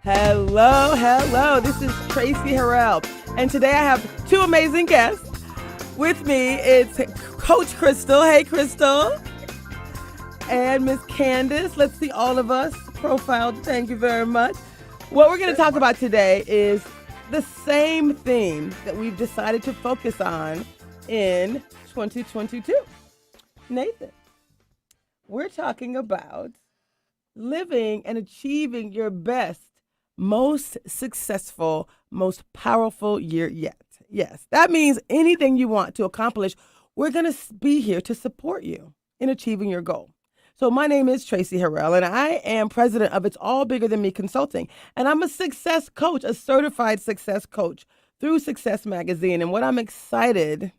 Hello, hello. This is Traci Harrell. And today I have two amazing guests. With me, it's Coach Crystal. Hey, Crystal. And Miss Candace. Let's see all of us profiled. Thank you very much. What we're going to talk about today is the same theme that we've decided to focus on in 2022. Nathan, we're talking about living and achieving your best, most successful, most powerful year yet. Yes, that means anything you want to accomplish, we're going to be here to support you in achieving your goal. So my name is Traci Harrell, and I am president of It's All Bigger Than Me Consulting. And I'm a success coach, a certified success coach through Success Magazine. And what I'm excited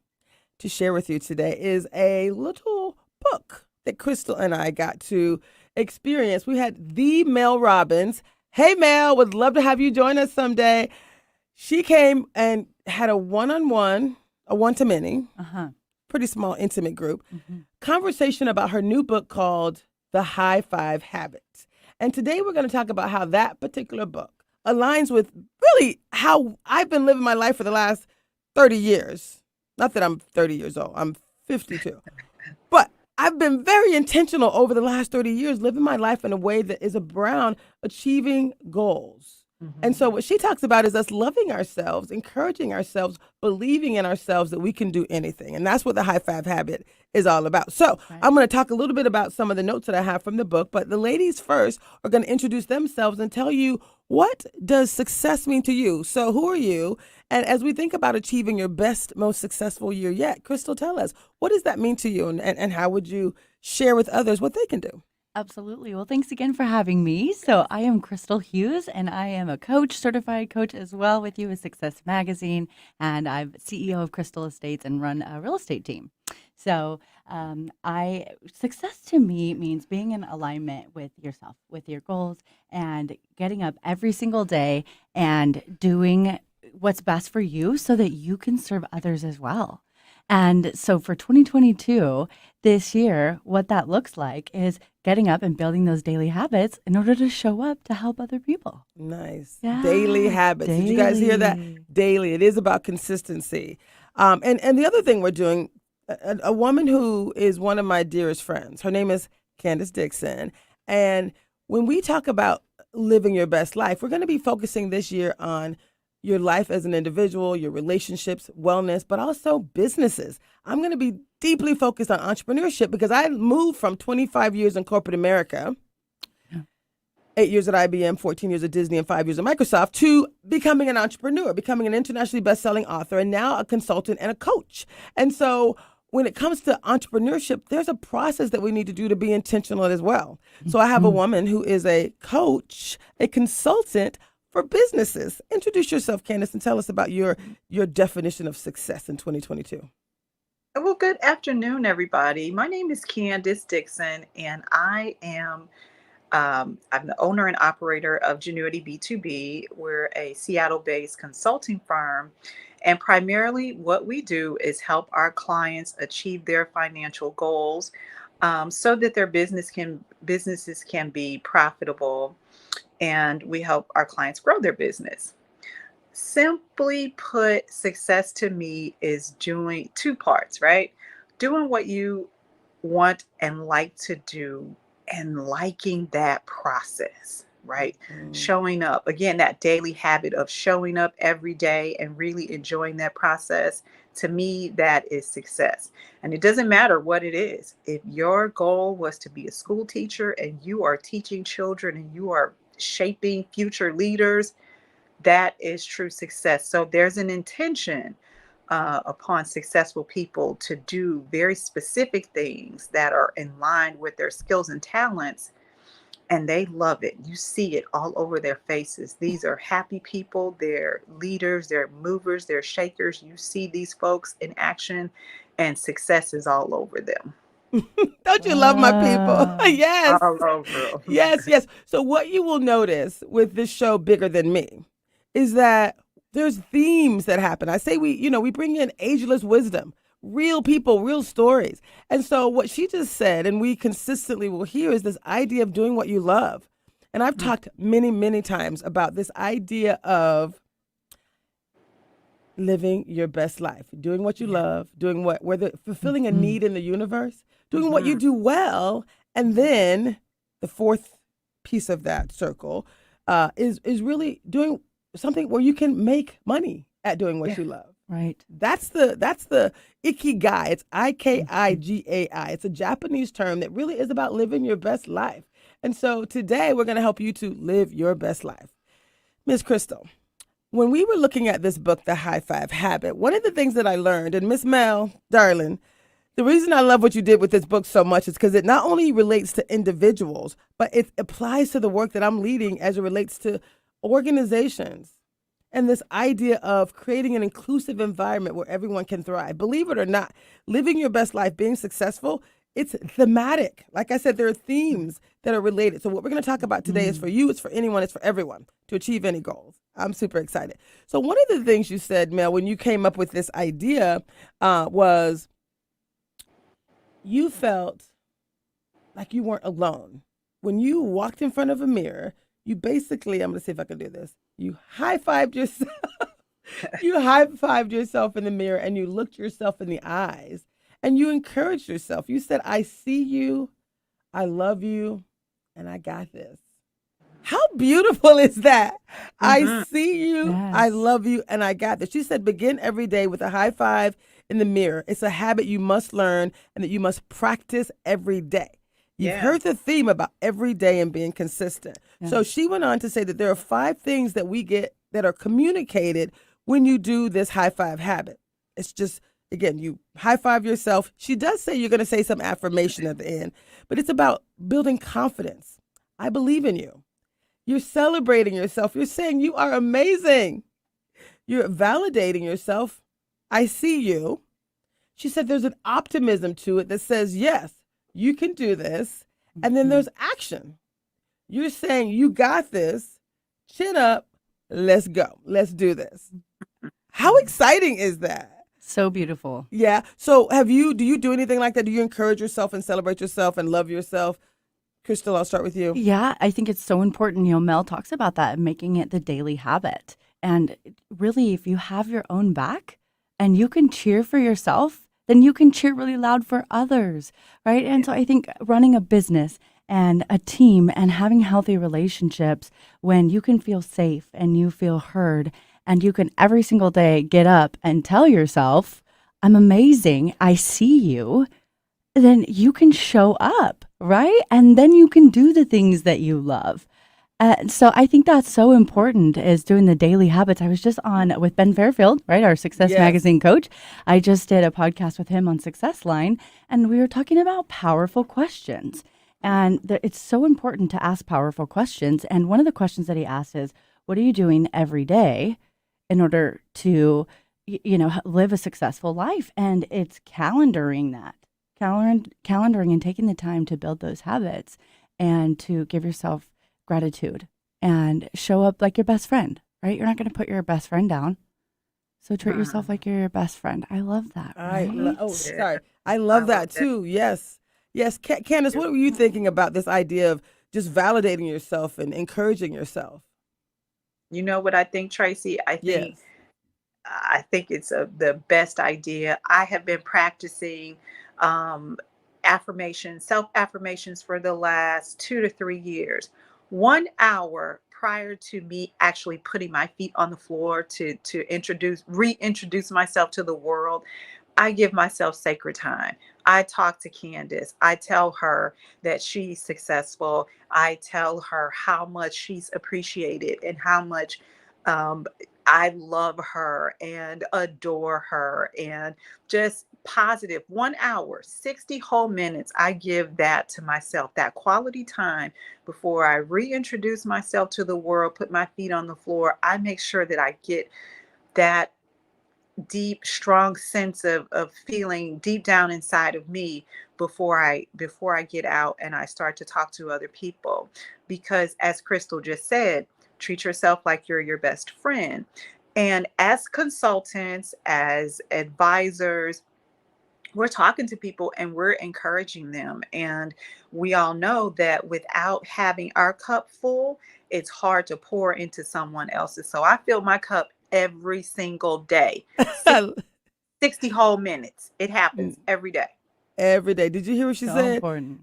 to share with you today is a little book that Crystal and I got to experience. We had the Mel Robbins. Hey, Mel, would love to have you join us someday. She came and had a one-on-one, a one-to-many, pretty small, intimate group, conversation about her new book called The High Five Habit. And today we're going to talk about how that particular book aligns with really how I've been living my life for the last 30 years. Not that I'm 30 years old. I'm 52. But I've been very intentional over the last 30 years, living my life in a way that is around achieving goals. And so what she talks about is us loving ourselves, encouraging ourselves, believing in ourselves that we can do anything. And that's what the High Five Habit is all about. So I'm going to talk a little bit about some of the notes that I have from the book, but the ladies first are going to introduce themselves and tell you, what does success mean to you? So who are you? And as we think about achieving your best, most successful year yet, Crystal, tell us, what does that mean to you? And how would you share with others what they can do? Absolutely. Well, thanks again for having me. So I am Crystal Hughes, and I am a coach, certified coach as well with you with Success Magazine, and I'm CEO of Crystal Estates and run a real estate team. So success to me means being in alignment with yourself, with your goals, and getting up every single day and doing what's best for you so that you can serve others as well. And so for 2022, this year, what that looks like is getting up and building those daily habits in order to show up to help other people. Nice. Yeah, Daily habits. Did you guys hear that? daily. Daily. It is about consistency. And the other thing we're doing, a woman who is one of my dearest friends, her name is Candace Dixon. And when we talk about living your best life, we're going to be focusing this year on your life as an individual, your relationships, wellness, but also businesses. I'm going to be deeply focused on entrepreneurship because I moved from 25 years in corporate America, 8 years at IBM, 14 years at Disney, and 5 years at Microsoft, to becoming an entrepreneur, becoming an internationally best-selling author, and now a consultant and a coach. And so when it comes to entrepreneurship, there's a process that we need to do to be intentional as well. So I have a woman who is a coach, a consultant for businesses. Introduce yourself, Candace, and tell us about your definition of success in 2022. Well, good afternoon, everybody. My name is Candace Dixon, and I'm the owner and operator of Genuity B2B. We're a Seattle-based consulting firm, and primarily what we do is help our clients achieve their financial goals, so that their businesses can be profitable, and we help our clients grow their business. Simply put, success to me is doing two parts, right? Doing what you want and like to do and liking that process, right? Showing up. Again, that daily habit of showing up every day and really enjoying that process. To me, that is success. And it doesn't matter what it is. If your goal was to be a school teacher and you are teaching children and you are shaping future leaders, that is true success. So there's an intention upon successful people to do very specific things that are in line with their skills and talents, and they love it. You see it all over their faces. These are happy people. They're leaders, they're movers, they're shakers. You see these folks in action, and success is all over them. Don't you love my people? Wow. Yes. All over them. Yes, yes. So what you will notice with this show, Bigger Than Me, is that there's themes that happen. I say we bring in ageless wisdom, real people, real stories. And so what she just said, and we consistently will hear, is this idea of doing what you love. And I've talked many, many times about this idea of living your best life, doing what you Yeah. love, doing whether fulfilling a Mhm. need in the universe, doing what you Mhm. do well, and then the fourth piece of that circle is really doing something where you can make money at doing what Yeah. you love. Right. That's the ikigai. It's Mhm. Ikigai. It's a Japanese term that really is about living your best life. And so today we're going to help you to live your best life. Miss Crystal, when we were looking at this book, The High Five Habit, one of the things that I learned, and Miss Mel, darling, the reason I love what you did with this book so much is because it not only relates to individuals, but it applies to the work that I'm leading as it relates to organizations and this idea of creating an inclusive environment where everyone can thrive. Believe it or not, living your best life, being successful, it's thematic. Like I said, there are themes that are related. So what we're going to talk about today is for Mm. you, it's for anyone, it's for everyone to achieve any goals. I'm super excited. So one of the things you said, Mel, when you came up with this idea was you felt like you weren't alone. When you walked in front of a mirror, you basically, I'm going to see if I can do this. You high-fived yourself. You high-fived yourself in the mirror and you looked yourself in the eyes and you encouraged yourself. You said, I see you, I love you, and I got this. How beautiful is that? I Mhm. see you, I Yes. love you, and I got this. She said, begin every day with a high five in the mirror. It's a habit you must learn and that you must practice every day. You've Yeah. heard the theme about every day and being consistent. So Yes. she went on to say that there are 5 things that we get that are communicated when you do this high five habit. It's just, again, you high five yourself. She does say you're going to say some affirmation at the end, but it's about building confidence. I believe in you. You're celebrating yourself. You're saying you are amazing. You're validating yourself. I see you. She said there's an optimism to it that says, yes, you can do this. And then Mhm. there's action. You're saying, you got this. Chin up. Let's go. Let's do this. How Mhm. exciting is that? So beautiful. Yeah. So do you do anything like that? Do you encourage yourself and celebrate yourself and love yourself? Crystal, I'll start with you. Yeah, I think it's so important. Mel talks about that, making it the daily habit. And really, if you have your own back and you can cheer for yourself, then you can cheer really loud for others, right? And Yeah. so I think running a business and a team and having healthy relationships when you can feel safe and you feel heard and you can every single day get up and tell yourself, I'm amazing. I see you, then you can show up, right? And then you can do the things that you love. So I think that's so important is doing the daily habits. I was just on with Ben Fairfield, right? Our Success Yes. Magazine coach. I just did a podcast with him on Success Line, and we were talking about powerful questions. And it's so important to ask powerful questions. And one of the questions that he asked is, what are you doing every day in order to, live a successful life? And it's calendaring that calendaring and taking the time to build those habits and to give yourself gratitude and show up like your best friend, right? You're not going to put your best friend down. So treat yourself Mhm. like you're your best friend. I love that, right? Yeah. Sorry. I I love love that that too. Yes. Yes. Candace, too. what were you thinking about this idea of just validating yourself and encouraging yourself? You know what I think, Tracy? I think Yes. I think it's the best idea. I have been practicing um, affirmations, self affirmations for the last 2 to 3 years. 1 hour prior to me actually putting my feet on the floor to reintroduce myself to the world, I give myself sacred time. I talk to Candace. I tell her that she's successful. I tell her how much she's appreciated and how much um, I love her and adore her and just positive 1 hour, 60 whole minutes. I give that to myself, that quality time before I reintroduce myself to the world, put my feet on the floor. I make sure that I get that deep strong sense of feeling deep down inside of me before I get out and I start to talk to other people, because as Crystal just said, treat yourself like you're your best friend. And as consultants, as advisors, we're talking to people and we're encouraging them. And we all know that without having our cup full, it's hard to pour into someone else's. So I fill my cup every single day, six- 60 whole minutes. It happens every day. Every day. Did you hear what she So said? important.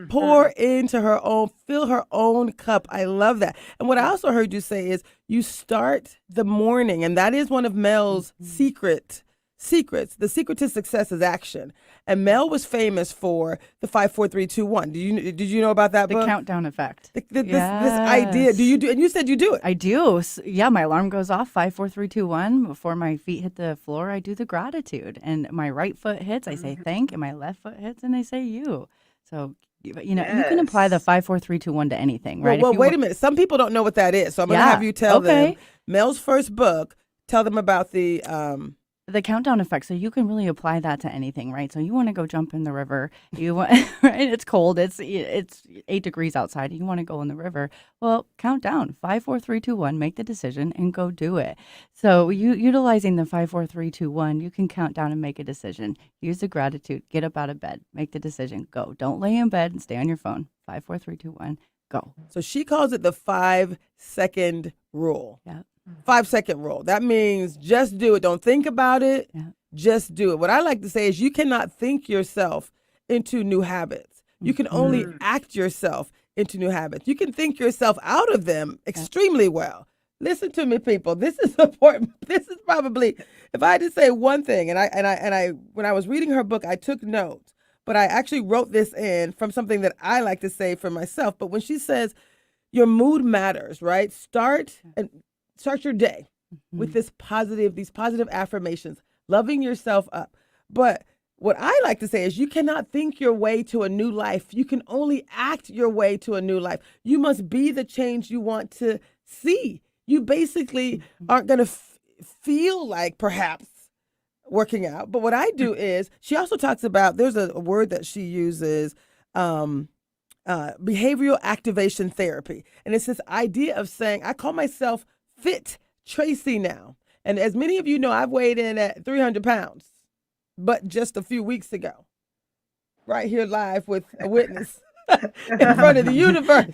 Pour into her own, fill her own cup. I love that. And what I also heard you say is you start the morning, and that is one of Mel's secrets. The secret to success is action. And Mel was famous for the 5, 4, 3, 2, 1. Did you know about that The book? countdown effect. This idea. Do you do? And you said you do it. I do. Yeah, my alarm goes off 5, 4, 3, 2, 1. Before my feet hit the floor, I do the gratitude. And my right foot hits, I say thank, and my left foot hits, and I say you. So, you can apply the Yes. 5, 4, 3, 2, 1 to anything, right? Well, wait a minute. Some people don't know what that is, so I'm going to have you tell them. Mel's first book. Tell them about the countdown effect. So you can really apply that to anything, right? So you want to go jump in the river. You want, right? It's cold. It's 8 degrees outside. You want to go in the river. Well, count down 5, 4, 3, 2, 1. Make the decision and go do it. So you utilizing the 5, 4, 3, 2, 1. You can count down and make a decision. Use the gratitude. Get up out of bed. Make the decision. Go. Don't lay in bed and stay on your phone. 5, 4, 3, 2, 1. Go. So she calls it the 5-second rule. Yeah. 5-second rule. That means just do it. Don't think about it. Yeah. Just do it. What I like to say is you cannot think yourself into new habits. You can only act yourself into new habits. You can think yourself out of them extremely well. Listen to me, people. This is important. This is probably, if I had to say one thing, and I when I was reading her book, I took notes, but I actually wrote this in from something that I like to say for myself. But when she says your mood matters, right? Start your day with these positive affirmations, loving yourself up. But what I like to say is you cannot think your way to a new life. You can only act your way to a new life. You must be the change you want to see. You basically aren't going to feel like perhaps working out. But what I do is she also talks about, there's a word that she uses, behavioral activation therapy. And it's this idea of saying, I call myself Fit Traci now. And as many of you know, I've weighed in at 300 pounds, but just a few weeks ago, right here live with a witness in front of the universe.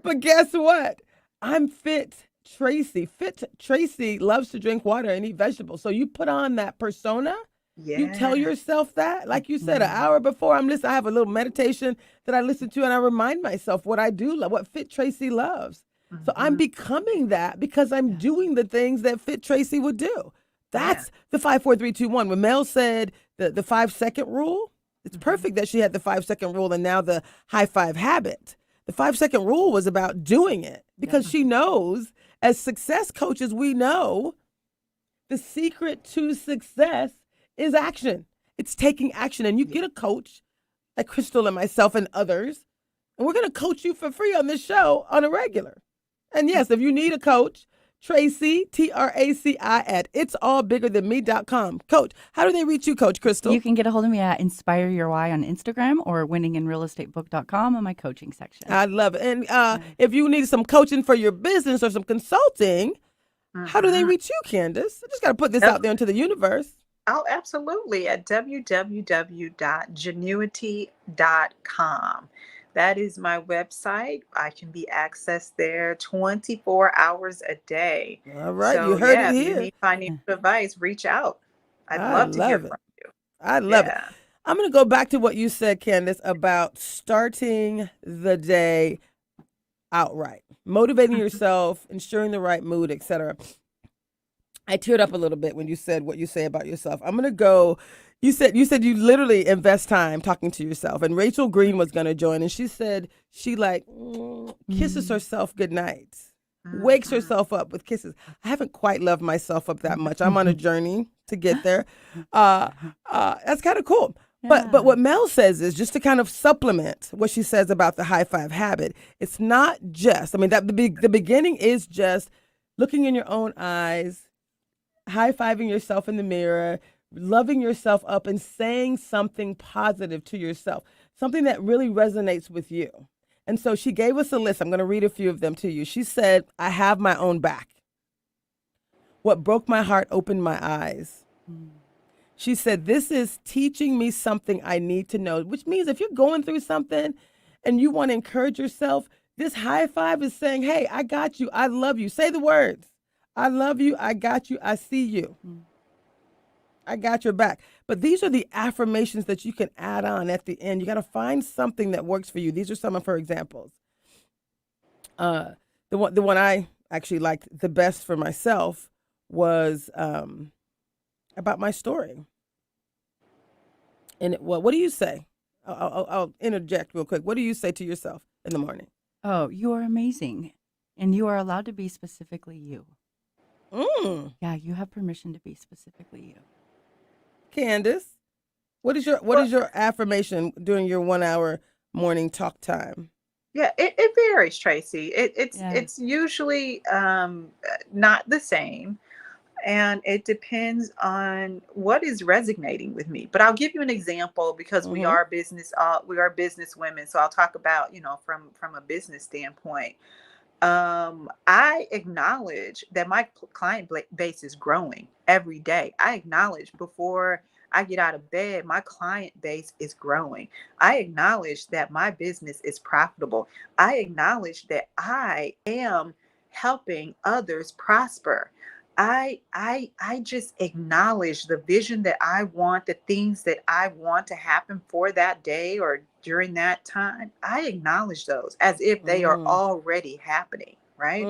But guess what? I'm Fit Traci. Fit Traci loves to drink water and eat vegetables. So you put on that persona. You tell yourself that, like you said, an hour before I have a little meditation that I listen to, and I remind myself what I do love, what Fit Traci loves. So I'm becoming that because I'm doing the things that Fit Traci would do. That's the 5, 4, 3, 2, 1. When Mel said the 5-second rule, it's perfect that she had the 5-second rule and now the high five habit. The 5-second rule was about doing it because she knows, as success coaches, we know the secret to success is action. It's taking action. And you get a coach like Crystal and myself and others, and we're going to coach you for free on this show on a regular. And yes, if you need a coach, Traci, Traci at itsallbiggerthanme.com. Coach, how do they reach you, Coach Crystal? You can get a hold of me at Inspire Your Why on Instagram or winninginrealestatebook.com on my coaching section. I love it. And if you need some coaching for your business or some consulting, how do they reach you, Candace? I just got to put this out there into the universe. Oh, absolutely. At www.genuity.com. That is my website. I can be accessed there 24 hours a day. All right. So, you heard it here. If you need financial advice, reach out. I'd love to hear from you. I love it. I'm going to go back to what you said, Candace, about starting the day outright, motivating yourself, ensuring the right mood, etc. I teared up a little bit when you said what you say about yourself. I'm going to go. You said you literally invest time talking to yourself. And Rachel Green was going to join. And she said she kisses herself goodnight, wakes herself up with kisses. I haven't quite loved myself up that much. I'm on a journey to get there. That's kind of cool. Yeah. But what Mel says is, just to kind of supplement what she says about the high five habit, it's not just, that the beginning is just looking in your own eyes, high-fiving yourself in the mirror, loving yourself up and saying something positive to yourself, something that really resonates with you. And so she gave us a list. I'm going to read a few of them to you. She said, I have my own back. What broke my heart opened my eyes. She said, "This is teaching me something I need to know," which means if you're going through something and you want to encourage yourself, this high five is saying, "Hey, I got you. I love you." Say the words. I love you. I got you. I see you. Mm. I got your back. But these are the affirmations that you can add on at the end. You got to find something that works for you. These are some of her examples. Uh, the one I actually liked the best for myself was about my story. And what do you say? I'll interject real quick. What do you say to yourself in the morning? Oh, you are amazing. And you are allowed to be specifically you. Mm. Yeah, you have permission to be specifically you. Candace, what Well, is your affirmation during your 1 hour morning talk time? yeah, it varies, Tracy. It's Yes. usually not the same, and it depends on what is resonating with me. But I'll give you an example because Mm-hmm. we are business women. So I'll talk about, from a business standpoint. I acknowledge that my client base is growing every day. I acknowledge before I get out of bed, my client base is growing. I acknowledge that my business is profitable. I acknowledge that I am helping others prosper. I just acknowledge the vision that I want, the things that I want to happen for that day or during that time. I acknowledge those as if they are Mm. already happening, right?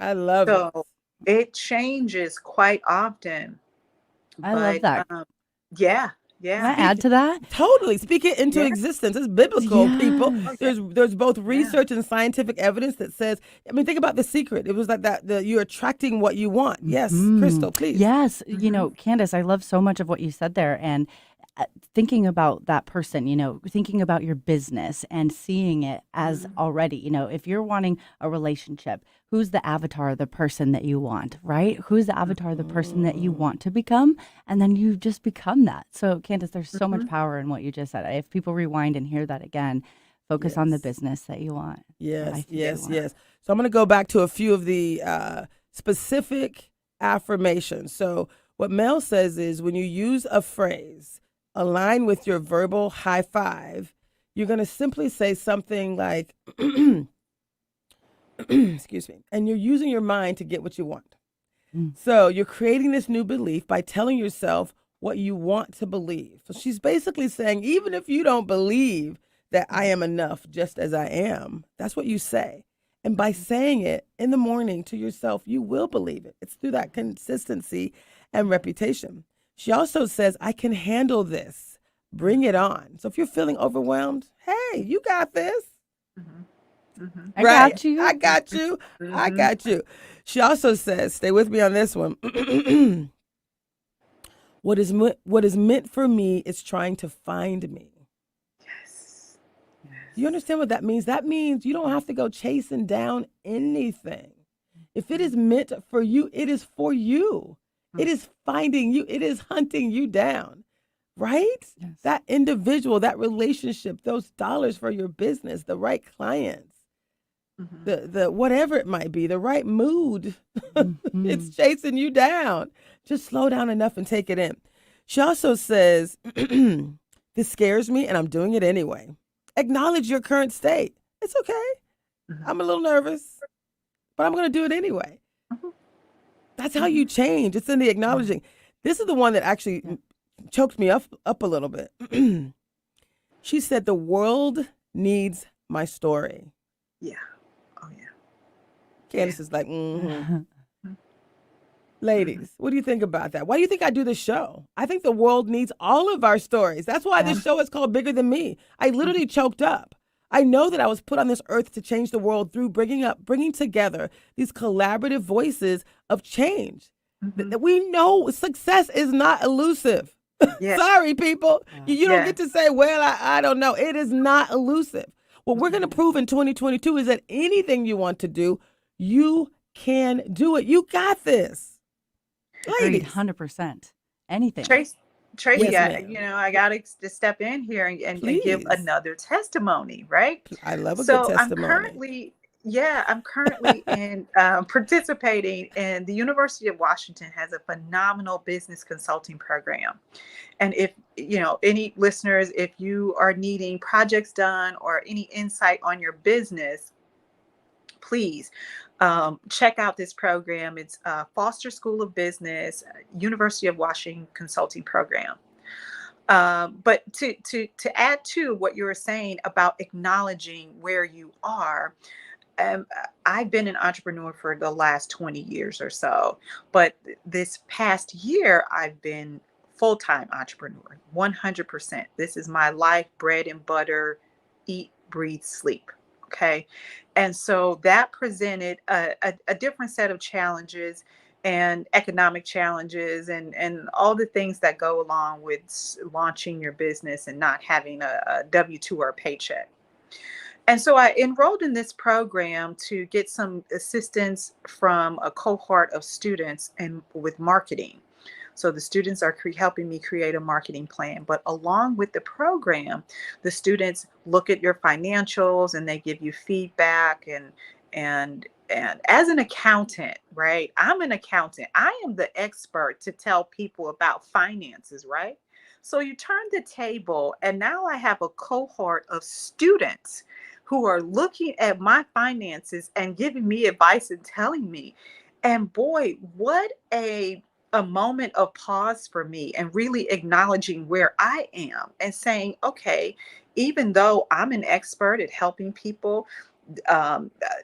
I love it. So it changes quite often, I love but that. yeah, Can yeah, I add Speak to that? totally speak it into yeah, existence. It's biblical, people. oh Yes. yeah, There's both yeah. research and scientific evidence that says. I mean, think about The Secret. It was like that. You're attracting what you want. Yes, Hmm. Crystal, please. Yes. Hmm. Candace, I love so much of what you said there. And thinking about that person, thinking about your business and seeing it as Hmm. already, if you're wanting a relationship, who's the avatar of the person that you want, right? Who's the avatar of the person that you Mm. want to become? And then you just become that. So, Candace, there's so much Hmm. power in what you just said. If people rewind and hear that again, focus on the Yes. business that you want, the Yes, life that you yes, want. yes. So I'm going to go back to a few of the specific affirmations. So what Mel says is when you use a phrase align with your verbal high five, you're going to simply say something like, excuse me, and you're using your mind to get what you want. Mm. So you're creating this new belief by telling yourself what you want to believe. So she's basically saying, even if you don't believe that I am enough just as I am, that's what you say. And by saying it in the morning to yourself, you will believe it. It's through that consistency and reputation. She also says, I can handle this. Bring it on. So if you're feeling overwhelmed, hey, you got this. Hmm. Hmm. I Right. got I you. got you. I Hmm. got you. She also says, stay with me on this one. What is meant for me is trying to find me. Yes, Do you yes. understand what that means? That means you don't have to go chasing down anything. If it Mhm. is meant for you, it is for you. It Mm. is finding you. It is hunting you down, right? Yes. That individual, that relationship, those dollars for your business, the right clients, Mhm. the whatever it might be, the right mood. It's Hmm. chasing you down. Just slow down enough and take it in. She also says, this scares me and I'm doing it anyway. Acknowledge your current state. It's okay. Mhm. I'm a little nervous, but I'm going to do it anyway. Mhm. That's how you Mhm. change. It's in the acknowledging. This is the one that actually Yeah. choked me up a little bit. She said, the world needs my story. Yeah. Oh yeah. Yeah. Candace is like, mm-hmm. Mhm. Mhm. Ladies, what do you think about that? Why do you think I do this show? I think the world needs all of our stories. That's why Yeah. this show is called Bigger Than Me. I Mhm. literally choked up. I know that I was put on this earth to change the world through bringing together these collaborative voices of change. Mhm. We know success is not elusive. Yeah. Sorry, people. Yeah. You don't Yeah. get to say, well, I don't know. It is not elusive. What we're going to Mhm. prove in 2022 is that anything you want to do, you can do it. You got this. Agreed. Ladies. 100%. Anything. Trace, Tracy, Yes, I, ma'am. I got to step in here and give Please. another testimony, right? I love a good So I'm testimony. currently, Yeah, I'm currently in participating in the University of Washington has a phenomenal business consulting program. And if, any listeners, if you are needing projects done or any insight on your business, please check out this program. It's Foster School of Business, University of Washington Consulting Program. But to add to what you were saying about acknowledging where you are, I've been an entrepreneur for the last 20 years or so, but this past year, I've been full-time entrepreneur, 100%. This is my life, bread and butter, eat, breathe, sleep. Okay. And so that presented a different set of challenges and economic challenges and all the things that go along with launching your business and not having a W-2 or a paycheck. And so I enrolled in this program to get some assistance from a cohort of students and with marketing. So the students are helping me create a marketing plan. But along with the program, the students look at your financials and they give you feedback and as an accountant, right? I'm an accountant. I am the expert to tell people about finances, right? So you turn the table, and now I have a cohort of students who are looking at my finances and giving me advice and telling me. And boy, what a moment of pause for me and really acknowledging where I am and saying, okay, even though I'm an expert at helping people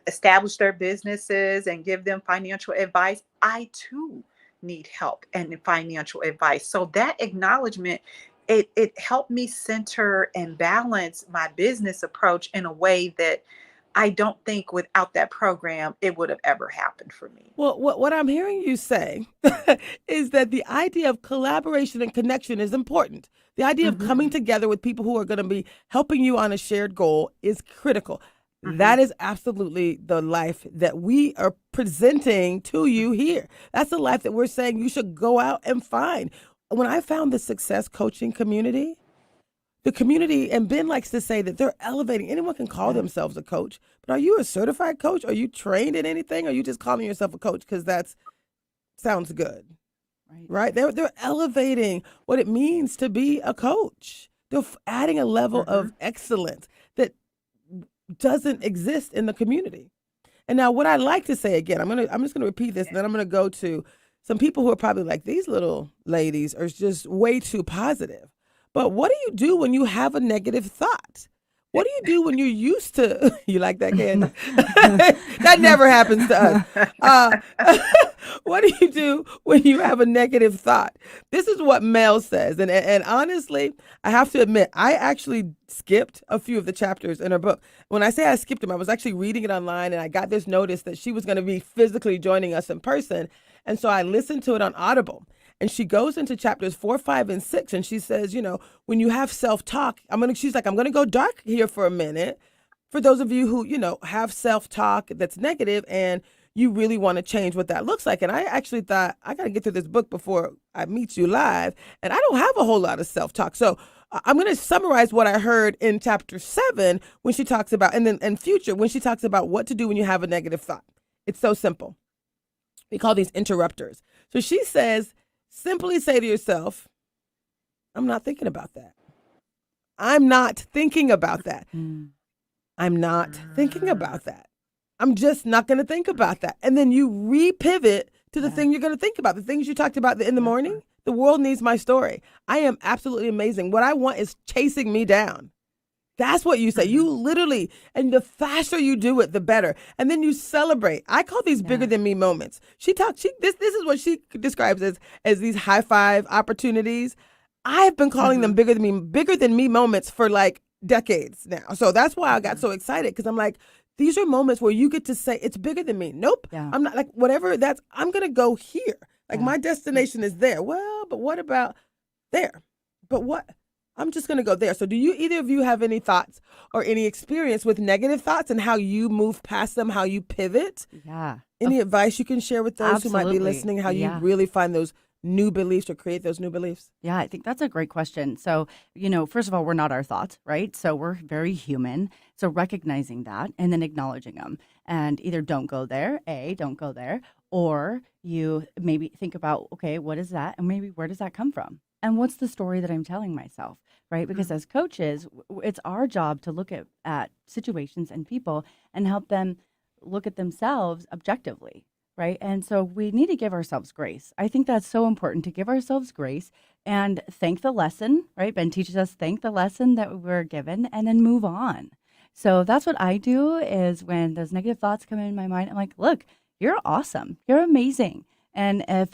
establish their businesses and give them financial advice, I too need help and financial advice. So that acknowledgement, it helped me center and balance my business approach in a way that I don't think without that program it would have ever happened for me. Well, what I'm hearing you say is that the idea of collaboration and connection is important. The idea of coming Hmm. together with people who are going to be helping you on a shared goal is critical. Hmm. That is absolutely the life that we are presenting to you here. That's the life that we're saying you should go out and find. When I found the success coaching community, the community, and Ben likes to say that they're elevating. Anyone can call Yeah, themselves a coach, but are you a certified coach? Are you trained in anything? Or are you just calling yourself a coach because that sounds good, right. right? They're elevating what it means to be a coach. They're adding a level Hmm. of excellence that doesn't exist in the community. And now, what I like to say again, I'm just gonna repeat this, and then I'm gonna go to some people who are probably like, these little ladies are just way too positive. But what do you do when you have a negative thought? What do you do when you're used to? You like that, Candace? That never happens to us. Uh, what do you do when you have a negative thought? This is what Mel says, and honestly, I have to admit, I actually skipped a few of the chapters in her book. When I say I skipped them, I was actually reading it online, and I got this notice that she was going to be physically joining us in person, and so I listened to it on Audible. And she goes into chapters 4, 5, and 6, and she says, when you have self-talk, she's like, I'm gonna go dark here for a minute. For those of you who, have self-talk that's negative and you really want to change what that looks like. And I actually thought I gotta get through this book before I meet you live. And I don't have a whole lot of self-talk. So I'm gonna summarize what I heard in chapter 7 when she talks about, and then in future, when she talks about what to do when you have a negative thought. It's so simple. We call these interrupters. So she says, simply say to yourself, I'm not thinking about that. I'm not thinking about that. Mm, I'm not thinking about that. I'm just not going to think about that. And then you repivot to the yeah, thing you're going to think about, the things you talked about in the morning. The world needs my story. I am absolutely amazing. What I want is chasing me down. That's what you say. You Hmm. literally, and the faster you do it, the better. And then you celebrate. I call these bigger yeah. than me moments. This is what she describes as these high five opportunities. I've been calling them Hmm. bigger than me moments for like decades now. So that's why I got so excited, because I'm like, these are moments where you get to say it's bigger than me. Nope. Yeah, I'm not, like, whatever I'm going to go here. Like, yeah. my destination is there. Well, but what about there? But what? I'm just going to go there. So do either of you have any thoughts or any experience with negative thoughts and how you move past them, how you pivot? Yeah. Any advice you can share with those who might be Absolutely. listening, how you Yeah. really find those new beliefs or create those new beliefs? Yeah, I think that's a great question. So, first of all, we're not our thoughts, right? So we're very human. So recognizing that and then acknowledging them and either don't go there, or you maybe think about, okay, what is that? And maybe where does that come from? And what's the story that I'm telling myself, right? Because Mhm. as coaches, it's our job to look at situations and people and help them look at themselves objectively, right? And so we need to give ourselves grace. I think that's so important to give ourselves grace and thank the lesson, right? Ben teaches us thank the lesson that we were given and then move on. So that's what I do is when those negative thoughts come in my mind, I'm like, look, you're awesome. You're amazing. And if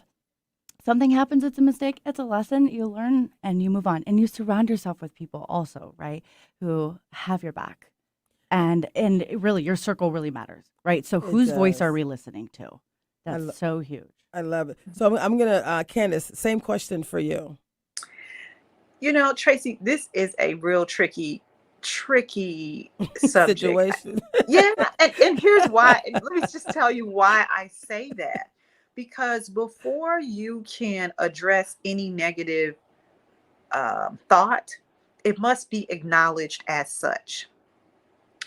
something happens, it's a mistake, it's a lesson, you learn and you move on. And you surround yourself with people also, right, who have your back. And really your circle really matters, right? So It whose voice are does. we listening to? I, That's lo- so huge. I love it. So I'm going to, Candace, same question for you. Tracy, this is a real tricky subject. Situation. Yeah, and here's why. Let me just tell you why I say that. Because before you can address any negative thought, it must be acknowledged as such.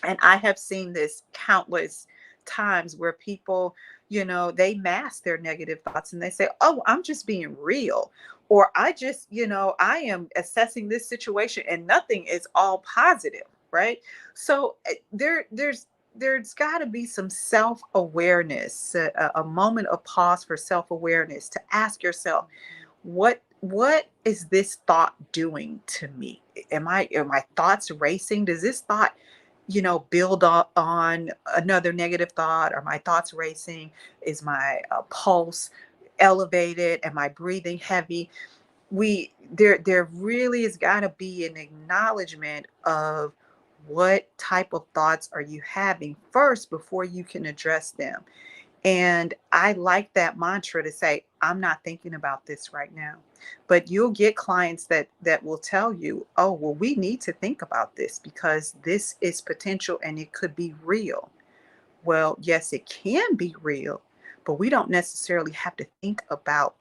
And I have seen this countless times where people, they mask their negative thoughts and they say, "Oh, I'm just being real." Or I just, I am assessing this situation and nothing is all positive, right? So there's got to be some self-awareness, a moment of pause for self-awareness to ask yourself, what is this thought doing to me? Am my thoughts racing? Does this thought build on another negative thought? Are my thoughts racing? Is my pulse elevated? Am I breathing heavy? There really has got to be an acknowledgement of what type of thoughts are you having first before you can address them. And I like that mantra to say, I'm not thinking about this right now. But you'll get clients that will tell you, oh, well, we need to think about this because this is potential and it could be real. Well, yes, it can be real, but we don't necessarily have to think about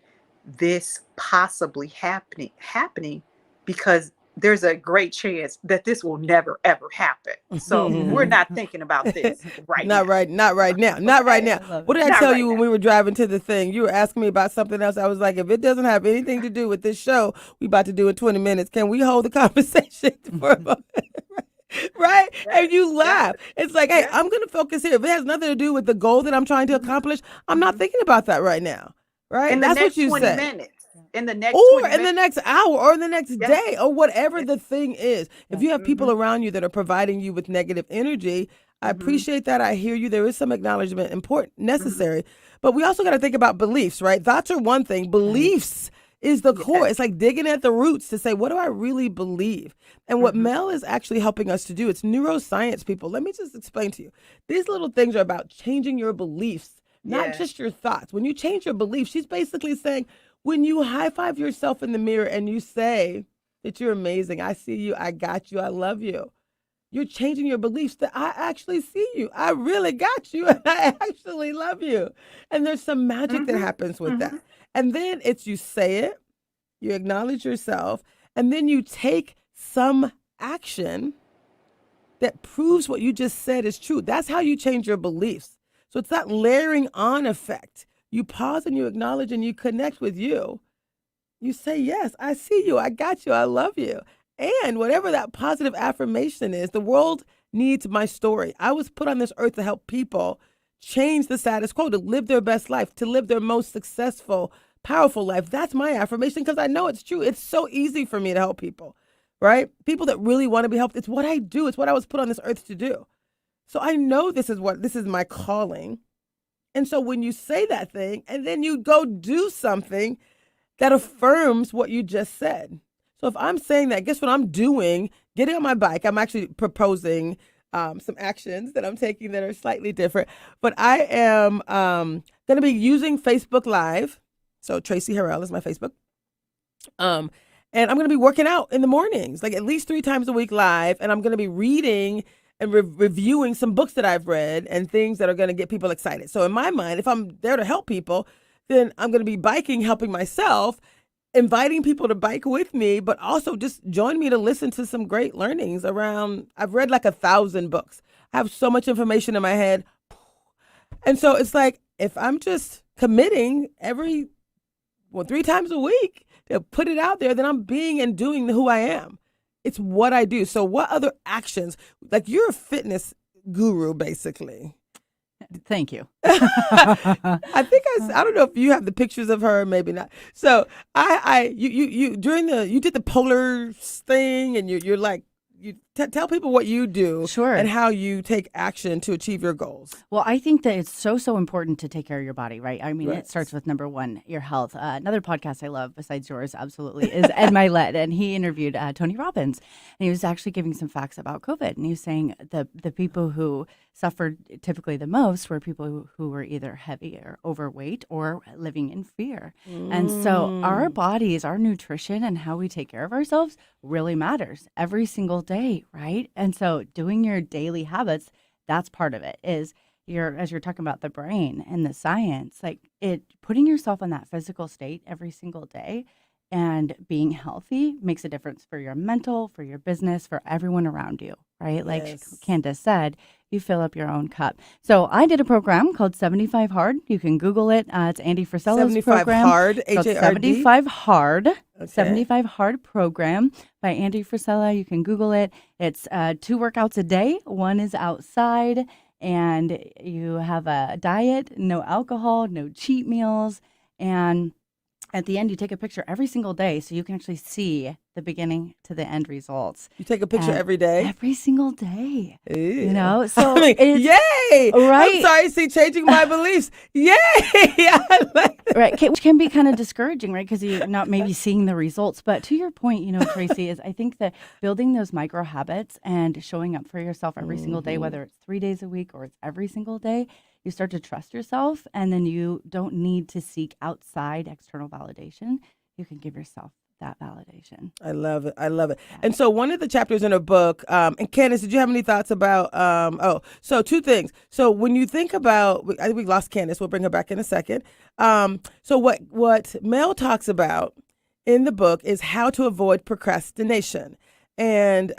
this possibly happening because there's a great chance that this will never ever happen. So we're not thinking about this right Not now. right, not right now, not right Okay? now. I love What it. did I Not tell right you when now. we were driving to the thing? You were asking me about something else. I was like, if it doesn't have anything to do with this show we about to do in 20 minutes, can we hold the conversation for a moment? Right? And Yes, you yes, laugh. It's like, hey, yes. I'm going to focus here. If it has nothing to do with the goal that I'm trying to Mhm, accomplish, I'm not mhm. thinking about that right now. Right? In the That's what next you 20 said. minutes. In the next Or 20 in the minutes. next hour or the next Yeah. day or whatever Yeah. the thing is. If Yeah. you have people Mhm, around you that are providing you with negative energy, I mhm, appreciate that. I hear you. There is some acknowledgement important, mhm. necessary. But we also got to think about beliefs, right? Thoughts are one thing. Right. Beliefs is the core. Yes. It's like digging at the roots to say, what do I really believe? And what Mhm. Mel is actually helping us to do, it's neuroscience, people. Let me just explain to you. These little things are about changing your beliefs, not Yes. just your thoughts. When you change your beliefs, she's basically saying, when you high five yourself in the mirror and you say that you're amazing, I see you, I got you, I love you, you're changing your beliefs that I actually see you, I really got you, and I actually love you. And there's some magic that Mhm, happens with that. mhm. And then it's you say it, you acknowledge yourself, and then you take some action that proves what you just said is true. That's how you change your beliefs. So it's that layering on effect. You pause and you acknowledge and you connect with you. You say, yes, I see you. I got you. I love you. And whatever that positive affirmation is, the world needs my story. I was put on this earth to help people change the status quo, to live their best life, to live their most successful, powerful life. That's my affirmation because I know it's true. It's so easy for me to help people, right? People that really want to be helped. It's what I do. It's what I was put on this earth to do. So I know this is my calling. And so when you say that thing and then you go do something that affirms what you just said. So if I'm saying that, guess what I'm doing? Getting on my bike. I'm actually proposing some actions that I'm taking that are slightly different. But I am going to be using Facebook Live. So Traci Harrell is my Facebook. Um, and I'm going to be working out in the mornings, like at least 3 times a week live. And I'm going to be reading and reviewing some books that I've read and things that are going to get people excited. So in my mind, if I'm there to help people, then I'm going to be biking, helping myself, inviting people to bike with me, but also just join me to listen to some great learnings around. I've read like 1,000 books. I have so much information in my head. And so it's like, if I'm just committing 3 times a week to put it out there, then I'm being and doing who I am. It's what I do. So what other actions, like you're a fitness guru, basically. Thank you. I think I don't know if you have the pictures of her, maybe not. So you did the polar thing, and you're like, tell people what you do, Sure, and how you take action to achieve your goals. Well, I think that it's so important to take care of your body, right? I mean, Right. It starts with number one, your health. Another podcast I love besides yours, absolutely, is Ed Milet, and he interviewed Tony Robbins, and he was actually giving some facts about COVID, and he was saying the people who suffered typically the most were people who were either heavy or overweight or living in fear. And so our bodies, our nutrition, and how we take care of ourselves really matters every single day, right? And so doing your daily habits, that's part of it, is as you're talking about the brain and the science, like putting yourself in that physical state every single day and being healthy makes a difference for your mental, for your business, for everyone around you, right? Like Yes. Candace said, you fill up your own cup. So I did a program called 75 Hard. You can Google it. It's Andy Frisella's 75 program. Hard, It's called HARD. 75 Hard. Okay. 75 Hard program by Andy Frisella. You can Google it. It's 2 workouts a day. One is outside, and you have a diet, no alcohol, no cheat meals, and at the end, you take a picture every single day so you can actually see the beginning to the end results. You take a picture And every day? Every single day. Ew. You know? So I mean, it's, yay! Right? I'm sorry, see, changing my beliefs. Yay! I like that. Right, which can be kind of discouraging, right? Because you're not maybe seeing the results. But to your point, Tracy, is I think that building those micro habits and showing up for yourself every single day, whether it's 3 days a week or it's every single day, you start to trust yourself, and then you don't need to seek outside external validation. You can give yourself that validation. I love it. I love it. And so one of the chapters in her book, and Candace, did you have any thoughts about, so 2 things. So when you think about, I think we lost Candace. We'll bring her back in a second. So what Mel talks about in the book is how to avoid procrastination. And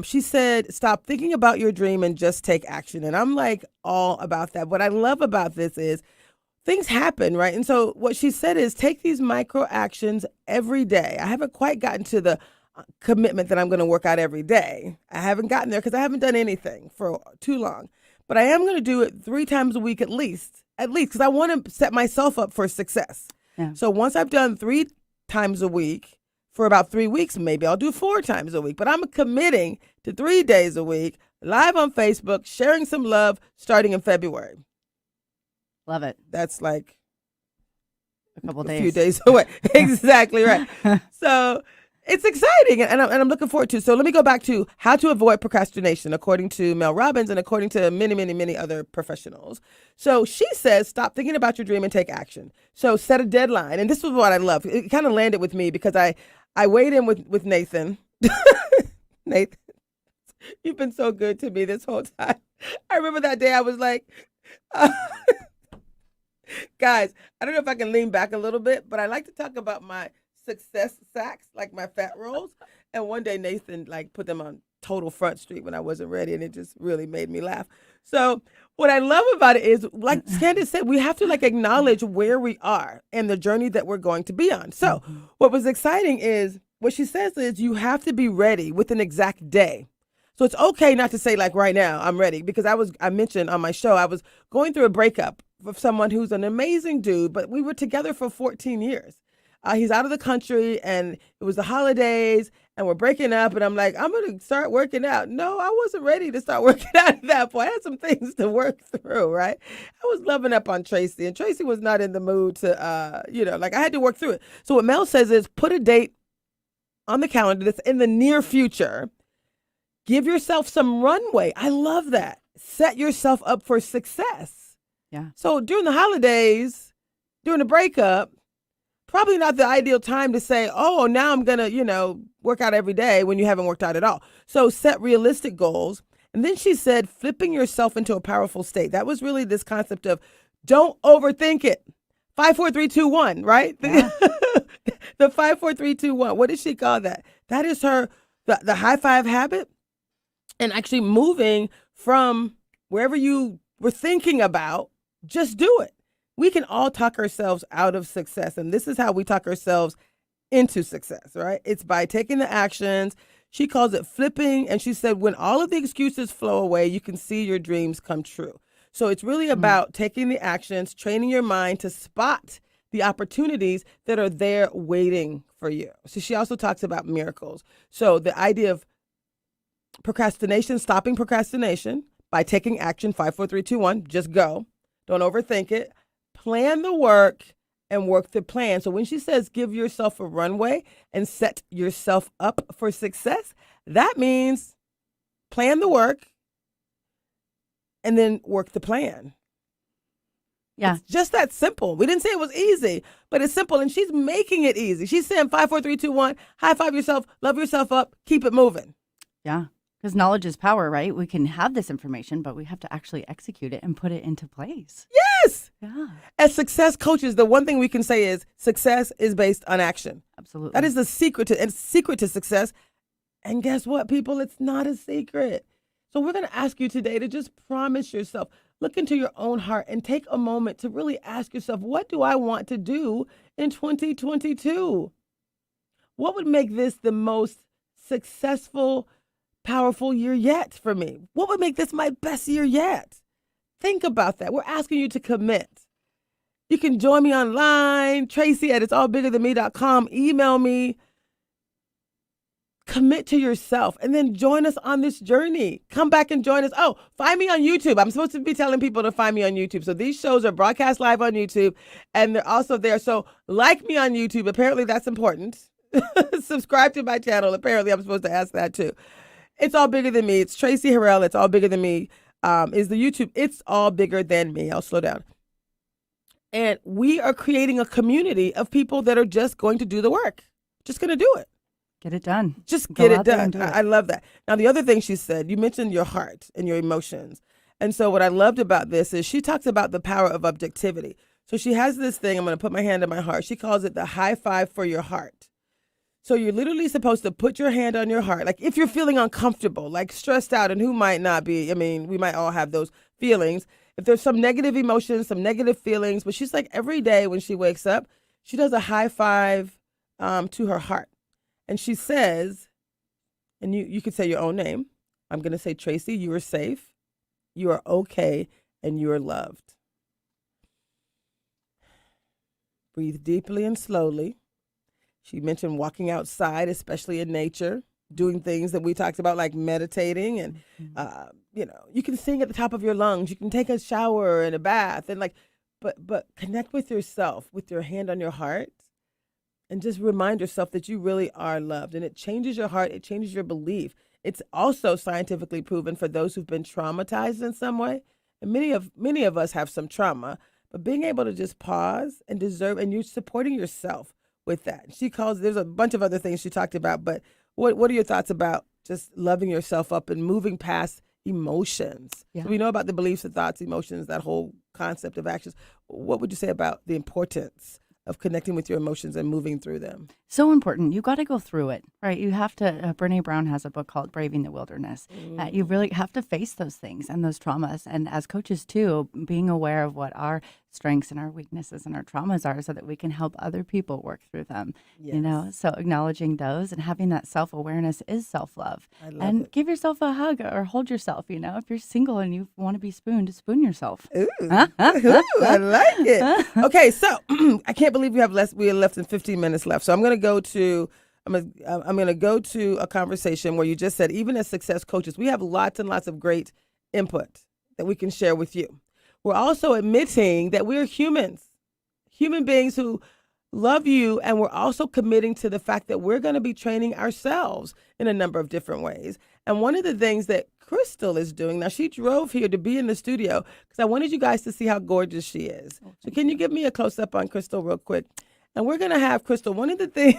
she said, stop thinking about your dream and just take action. And I'm like all about that. What I love about this is things happen, right? And so what she said is take these micro actions every day. I haven't quite gotten to the commitment that I'm going to work out every day. I haven't gotten there because I haven't done anything for too long. But I am going to do it 3 times a week at least, because I want to set myself up for success. Yeah. So once I've done 3 times a week for about 3 weeks, maybe I'll do 4 times a week. But I'm committing to 3 days a week, live on Facebook, sharing some love starting in February. Love it. That's like A couple a days. few days away. Exactly right. So it's exciting, and I'm looking forward to it. So let me go back to how to avoid procrastination, according to Mel Robbins and according to many, many, many other professionals. So she says, stop thinking about your dream and take action. So set a deadline. And this was what I love. It kind of landed with me because I weighed in with Nathan. Nathan, you've been so good to me this whole time. I remember that day I was like, guys, I don't know if I can lean back a little bit, but I like to talk about my success sacks, like my fat rolls. And one day Nathan put them on total Front Street when I wasn't ready, and it just really made me laugh. So what I love about it is, like Candace said, we have to acknowledge where we are and the journey that we're going to be on. So what was exciting is what she says is you have to be ready with an exact day. So it's okay not to say right now I'm ready, because I mentioned on my show I was going through a breakup with someone who's an amazing dude, but we were together for 14 years. He's out of the country, and it was the holidays, and we're breaking up, and I'm like, I'm going to start working out. No, I wasn't ready to start working out at that point. I had some things to work through, right? I was loving up on Tracy, and Tracy was not in the mood to, I had to work through it. So what Mel says is put a date on the calendar that's in the near future. Give yourself some runway. I love that. Set yourself up for success. Yeah. So during the holidays, during the breakup, probably not the ideal time to say, oh, now I'm going to, work out every day when you haven't worked out at all. So set realistic goals. And then she said, flipping yourself into a powerful state. That was really this concept of don't overthink it. 5, 4, 3, 2, 1, right? Yeah. The 5, 4, 3, 2, 1. What does she call that? That is her the high five habit, and actually moving from wherever you were thinking about, just do it. We can all talk ourselves out of success, and this is how we talk ourselves into success, right? It's by taking the actions. She calls it flipping, and she said when all of the excuses flow away, you can see your dreams come true. So it's really about taking the actions, training your mind to spot the opportunities that are there waiting for you. So she also talks about miracles. So the idea of procrastination, stopping procrastination by taking action, 5, 4, 3, 2, 1, just go. Don't overthink it. Plan the work and work the plan. So when she says give yourself a runway and set yourself up for success, that means plan the work and then work the plan. Yeah. It's just that simple. We didn't say it was easy, but it's simple. And she's making it easy. She's saying 5, 4, 3, 2, 1, high five yourself, love yourself up, keep it moving. Yeah. Because knowledge is power, right? We can have this information, but we have to actually execute it and put it into place. Yes. Yeah. As success coaches, the one thing we can say is success is based on action. Absolutely. That is the secret to success. And guess what, people? It's not a secret. So we're going to ask you today to just promise yourself, look into your own heart and take a moment to really ask yourself, what do I want to do in 2022? What would make this the most successful, powerful year yet for me? What would make this my best year yet? Think about that. We're asking you to commit. You can join me online, Traci at itsallbiggerthanme.com. Email me. Commit to yourself and then join us on this journey. Come back and join us. Oh, find me on YouTube. I'm supposed to be telling people to find me on YouTube. So these shows are broadcast live on YouTube and they're also there. So like me on YouTube. Apparently that's important. Subscribe to my channel. Apparently I'm supposed to ask that too. It's All Bigger Than Me. It's Traci Harrell. It's All Bigger Than Me. Is the YouTube. It's All Bigger Than Me. I'll slow down. And we are creating a community of people that are just going to do the work. Just going to do it. Get it done. Just Go get it out there done. and do it. I love that. Now, the other thing she said, you mentioned your heart and your emotions. And so what I loved about this is she talks about the power of objectivity. So she has this thing, I'm going to put my hand on my heart. She calls it the high five for your heart. So you're literally supposed to put your hand on your heart. Like if you're feeling uncomfortable, like stressed out, and who might not be, I mean, we might all have those feelings. If there's some negative emotions, some negative feelings, but she's like every day when she wakes up, she does a high five to her heart. And she says, and you could say your own name. I'm going to say, Traci, you are safe, you are okay, and you are loved. Breathe deeply and slowly. She mentioned walking outside, especially in nature, doing things that we talked about, like meditating. And, you can sing at the top of your lungs. You can take a shower and a bath. And but connect with yourself, with your hand on your heart. And just remind yourself that you really are loved. And it changes your heart. It changes your belief. It's also scientifically proven for those who've been traumatized in some way. And many of us have some trauma. But being able to just pause and and you're supporting yourself with that. There's a bunch of other things she talked about. But what are your thoughts about just loving yourself up and moving past emotions? Yeah. So we know about the beliefs, the thoughts, emotions, that whole concept of actions. What would you say about the importance of connecting with your emotions and moving through them? So important. You got to go through it, right? You have to, Brene Brown has a book called Braving the Wilderness. You really have to face those things and those traumas. And as coaches too, being aware of what our strengths and our weaknesses and our traumas are so that we can help other people work through them. Yes. So acknowledging those and having that self-awareness is self-love. I love And it. give yourself a hug or hold yourself. If you're single and you want to be spooned, spoon yourself. Ooh, ooh, I like it. Okay, so I can't believe we have less than 15 minutes left. So I'm going to go to a conversation where you just said, even as success coaches, we have lots and lots of great input that we can share with you. We're also admitting that we're human beings who love you, and we're also committing to the fact that we're going to be training ourselves in a number of different ways. And one of the things that Crystal is doing, now she drove here to be in the studio because I wanted you guys to see how gorgeous she is. So can you give me a close-up on Crystal real quick? And we're going to have Crystal, one of the things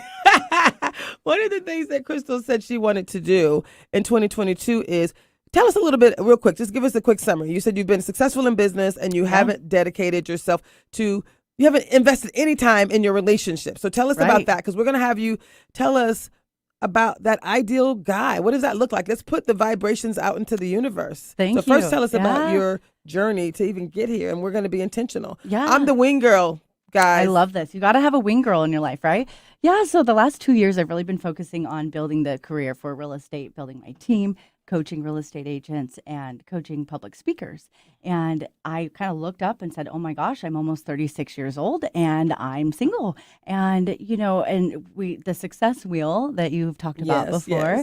that Crystal said she wanted to do in 2022 is tell us a little bit real quick. Just give us a quick summary. You said you've been successful in business and you haven't dedicated yourself to, you haven't invested any time in your relationship. So tell us about that, because we're going to have you tell us about that ideal guy. What does that look like? Let's put the vibrations out into the universe. Thank you. So first tell us about your journey to even get here, and we're going to be intentional. Yeah. I'm the wing girl, guys. I love this. You got to have a wing girl in your life, right? Yeah. So the last 2 years, I've really been focusing on building the career for real estate, building my team, coaching real estate agents, and coaching public speakers. And I kind of looked up and said, oh my gosh, I'm almost 36 years old and I'm single. And, the success wheel that you've talked about before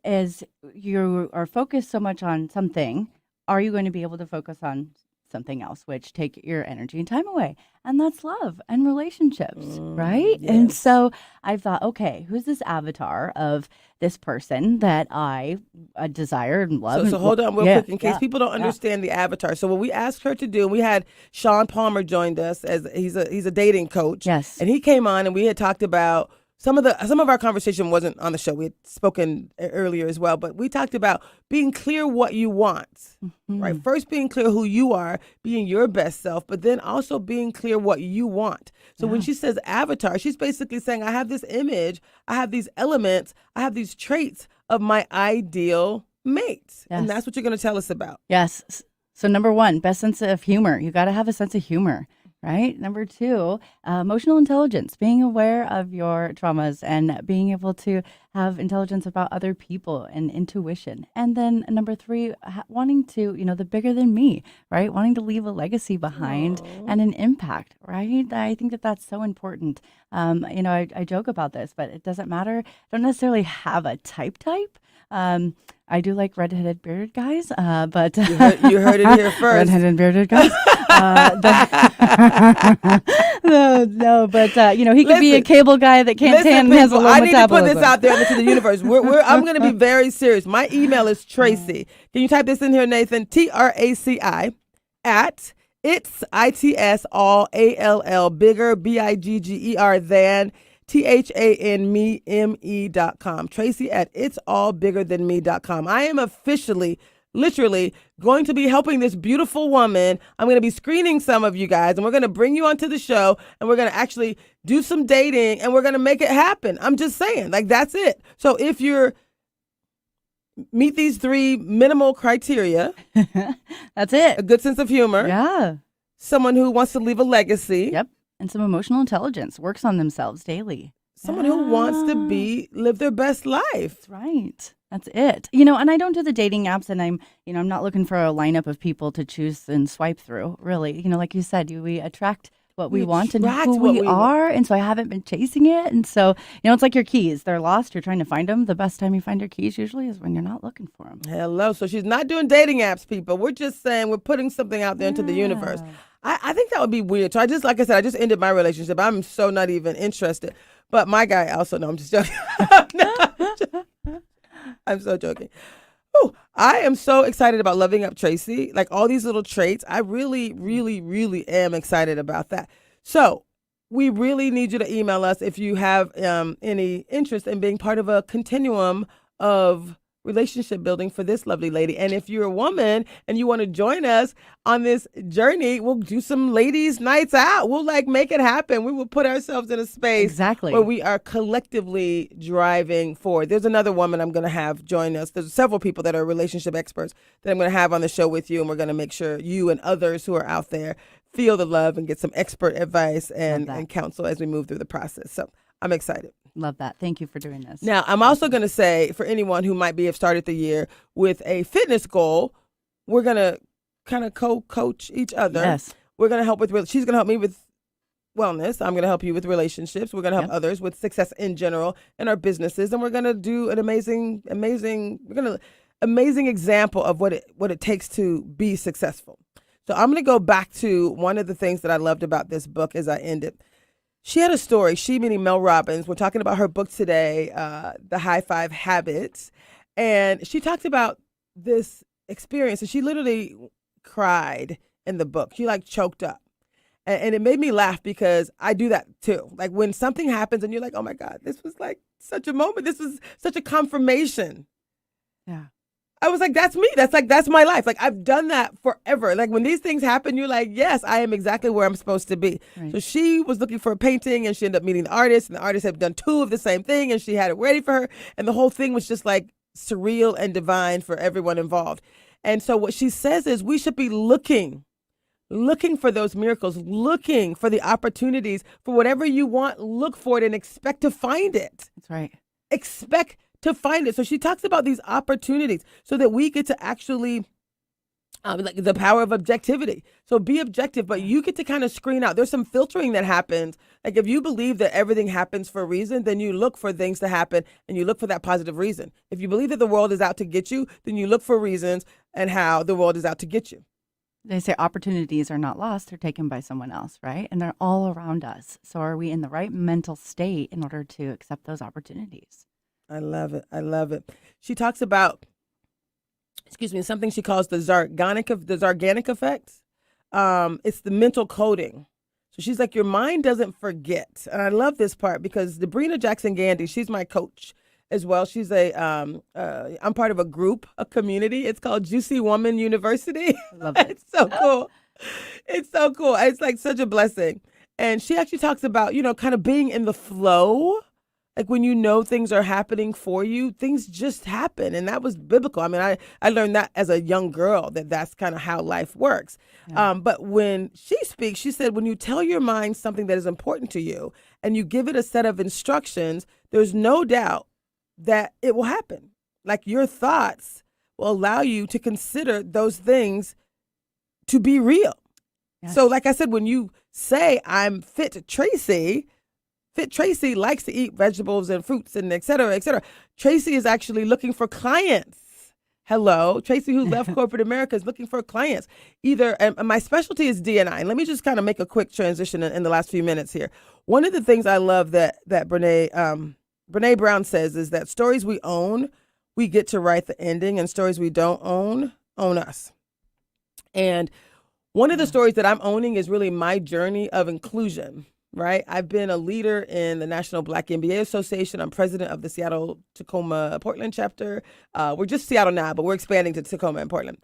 is you are focused so much on something. Are you going to be able to focus on something else, which take your energy and time away? And that's love and relationships, right? Yes. And so I thought, okay, who's this avatar of this person that I desire and love? So hold on real quick, in case people don't understand the avatar. So what we asked her to do, and we had Sean Palmer joined us, as he's a dating coach. Yes. And he came on and we had talked about some of our conversation wasn't on the show. We had spoken earlier as well, but we talked about being clear what you want, right? First being clear who you are, being your best self, but then also being clear what you want. So when she says avatar, she's basically saying, I have this image, I have these elements, I have these traits of my ideal mate. Yes. And that's what you're going to tell us about. Yes. So number one, best sense of humor. You got to have a sense of humor. Right. Number two, emotional intelligence, being aware of your traumas and being able to have intelligence about other people and intuition. And then number three, wanting to, the bigger than me, right? Wanting to leave a legacy behind and an impact, right? I think that that's so important. I joke about this, but it doesn't matter. I don't necessarily have a type. I do like redheaded bearded guys, but you heard it here first. Redheaded bearded guys. But he could be a cable guy that can't tan and has a low I metabolism. need to put this out there into the universe. I'm going to be very serious. My email is Traci. Can you type this in here, Nathan? TRACI at its all ALL bigger BIGGER than THANME.com. Traci at itsallbiggerthanme.com. I am officially, literally going to be helping this beautiful woman. I'm going to be screening some of you guys, and we're going to bring you onto the show, and we're going to actually do some dating, and we're going to make it happen. I'm just saying, that's it. So if you're meet these three minimal criteria, that's it. A good sense of humor. Yeah. Someone who wants to leave a legacy. Yep. And some emotional intelligence, works on themselves daily. Someone who wants to live their best life. That's right. That's it. And I don't do the dating apps, and I'm not looking for a lineup of people to choose and swipe through, really. Like you said, we attract what we want and who we are. And so I haven't been chasing it. And so, it's like your keys. They're lost. You're trying to find them. The best time you find your keys usually is when you're not looking for them. Hello. So she's not doing dating apps, people. We're just saying we're putting something out there into the universe. I think that would be weird. So like I said, I just ended my relationship. I'm so not even interested. But my guy also, no, I'm just joking. I'm so joking. Ooh, I am so excited about loving up Traci. Like all these little traits. I really, really, really am excited about that. So we really need you to email us if you have any interest in being part of a continuum of relationship building for this lovely lady. And if you're a woman and you want to join us on this journey, we'll do some ladies' nights out. We'll make it happen. We will put ourselves in a space where we are collectively driving forward. There's another woman I'm going to have join us. There's several people that are relationship experts that I'm going to have on the show with you, and we're going to make sure you and others who are out there feel the love and get some expert advice and counsel as we move through the process. So I'm excited. Love that. Thank you for doing this. Now, I'm also going to say, for anyone who might have started the year with a fitness goal, we're going to kind of co-coach each other. Yes. We're going to help she's going to help me with wellness. I'm going to help you with relationships. We're going to help others with success in general in our businesses. And we're going to do an amazing example of what it takes to be successful. So I'm going to go back to one of the things that I loved about this book as I end it. She had a story, she meaning Mel Robbins. We're talking about her book today, The High Five Habits. And she talked about this experience, and she literally cried in the book. She choked up. And it made me laugh because I do that too. Like when something happens and you're like, oh my God, this was such a moment. This was such a confirmation I was like, that's me. That's my life. Like, I've done that forever. Like, when these things happen, you're like, yes, I am exactly where I'm supposed to be. Right. So she was looking for a painting and she ended up meeting the artist, and the artist had done two of the same thing and she had it ready for her. And the whole thing was just like surreal and divine for everyone involved. And so what she says is we should be looking for those miracles, looking for the opportunities for whatever you want, look for it and expect to find it. That's right. Expect to find it. So she talks about these opportunities so that we get to actually, like the power of objectivity. So be objective, but you get to kind of screen out. There's some filtering that happens. Like if you believe that everything happens for a reason, then you look for things to happen and you look for that positive reason. If you believe that the world is out to get you, then you look for reasons and how the world is out to get you. They say opportunities are not lost, they're taken by someone else, right? And they're all around us. So are we in the right mental state in order to accept those opportunities? I love it. I love it. She talks about, something she calls the Zarganic effect. It's the mental coding. So she's like, your mind doesn't forget. And I love this part because Debrina Jackson Gandy, she's my coach as well. She's I'm part of a community. It's called Juicy Woman University. I love it. It's so cool. It's so cool. It's like such a blessing. And she actually talks about, kind of being in the flow. Like when you know things are happening for you, things just happen. And that was biblical. I mean, I learned that as a young girl, that's kind of how life works. Yeah. But when she speaks, she said, when you tell your mind something that is important to you and you give it a set of instructions, there's no doubt that it will happen. Like your thoughts will allow you to consider those things to be real. Yes. So like I said, when you say I'm Fit Traci likes to eat vegetables and fruits and et cetera, et cetera. Traci is actually looking for clients. Hello. Traci, who left corporate America, is looking for clients. And my specialty is D&I. And let me just kind of make a quick transition in the last few minutes here. One of the things I love that Brene Brown says is that stories we own, we get to write the ending, and stories we don't own us. And one of the stories that I'm owning is really my journey of inclusion. Right. I've been a leader in the National Black MBA Association. I'm president of the Seattle, Tacoma, Portland chapter. We're just Seattle now, but we're expanding to Tacoma and Portland.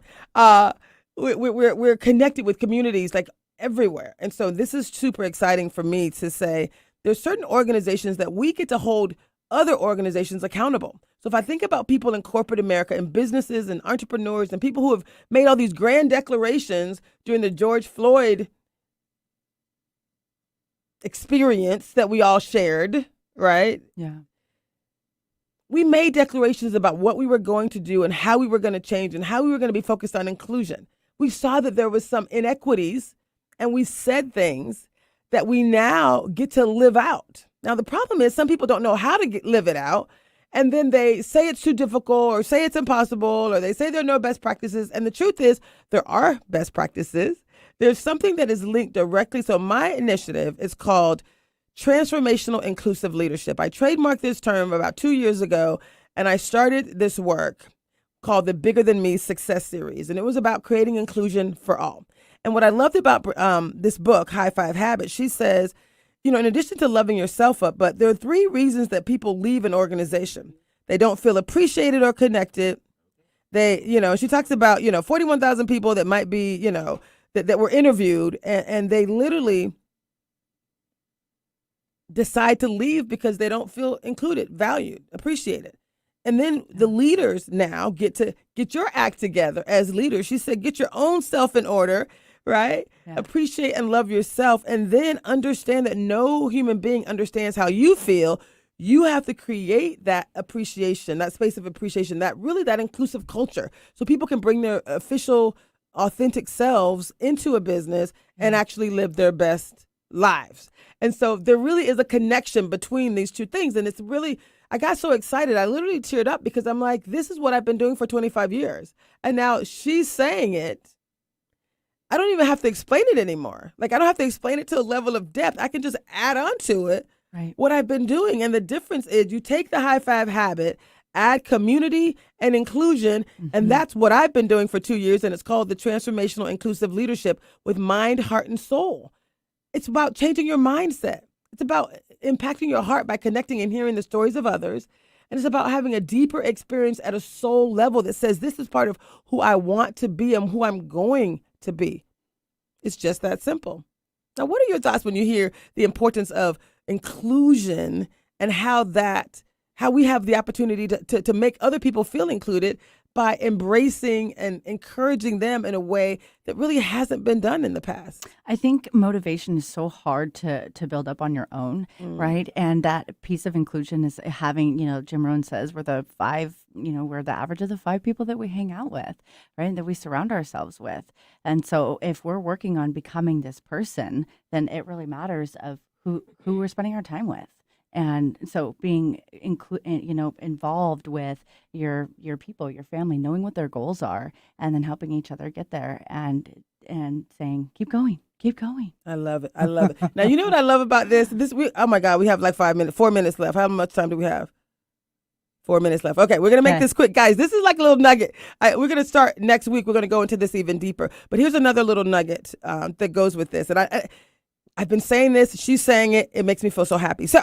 We're connected with communities like everywhere. And so this is super exciting for me to say there's certain organizations that we get to hold other organizations accountable. So if I think about people in corporate America and businesses and entrepreneurs and people who have made all these grand declarations during the George Floyd experience that we all shared, right? Yeah. We made declarations about what we were going to do and how we were going to change and how we were going to be focused on inclusion. We saw that there was some inequities and we said things that we now get to live out. Now, the problem is some people don't know how to live it out. And then they say it's too difficult or say it's impossible or they say there are no best practices. And the truth is there are best practices. There's something that is linked directly. So my initiative is called Transformational Inclusive Leadership. I trademarked this term about 2 years ago, and I started this work called the Bigger Than Me Success Series. And it was about creating inclusion for all. And what I loved about this book, High Five Habits, she says, in addition to loving yourself up, but there are 3 reasons that people leave an organization. They don't feel appreciated or connected. She talks about, 41,000 people that might be, that were interviewed and they literally decide to leave because they don't feel included, valued, appreciated. And then the leaders now get your act together as leaders. She said, get your own self in order, right? Yeah. Appreciate and love yourself and then understand that no human being understands how you feel. You have to create that appreciation, that space of appreciation, that inclusive culture so people can bring their official authentic selves into a business and actually live their best lives. And so there really is a connection between these two things. And it's really, I got so excited. I literally teared up because I'm like, this is what I've been doing for 25 years. And now she's saying it. I don't even have to explain it anymore. Like I don't have to explain it to a level of depth. I can just add on to it what I've been doing. And the difference is you take the High Five habit, add community and inclusion. And that's what I've been doing for 2 years. And it's called the Transformational Inclusive Leadership with Mind, Heart, and Soul. It's about changing your mindset. It's about impacting your heart by connecting and hearing the stories of others. And it's about having a deeper experience at a soul level that says, this is part of who I want to be and who I'm going to be. It's just that simple. Now, what are your thoughts when you hear the importance of inclusion and how we have the opportunity to make other people feel included by embracing and encouraging them in a way that really hasn't been done in the past? I think motivation is so hard to build up on your own, right? And that piece of inclusion is having, Jim Rohn says we're the average of the 5 people that we hang out with, right? And that we surround ourselves with. And so if we're working on becoming this person, then it really matters of who we're spending our time with. And so being involved with your people, your family, knowing what their goals are, and then helping each other get there, and saying, keep going. I love it. Now, you know what I love about this? Oh my God, we have like 4 minutes left. How much time do we have? 4 minutes left. Okay, we're going to make this quick. Guys, this is like a little nugget. We're going to start next week. We're going to go into this even deeper. But here's another little nugget that goes with this. And I've been saying this. She's saying it. It makes me feel so happy. So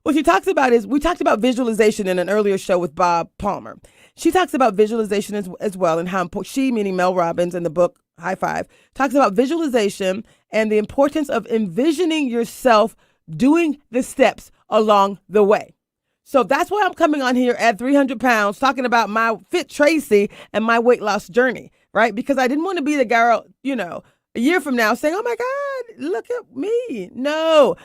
what she talks about is, we talked about visualization in an earlier show with Bob Palmer. She talks about visualization as well, and how she, meaning Mel Robbins in the book High Five, talks about visualization and the importance of envisioning yourself doing the steps along the way. So that's why I'm coming on here at 300 pounds talking about my fit Traci and my weight loss journey, right? Because I didn't want to be the girl, a year from now saying, oh my God, look at me. No.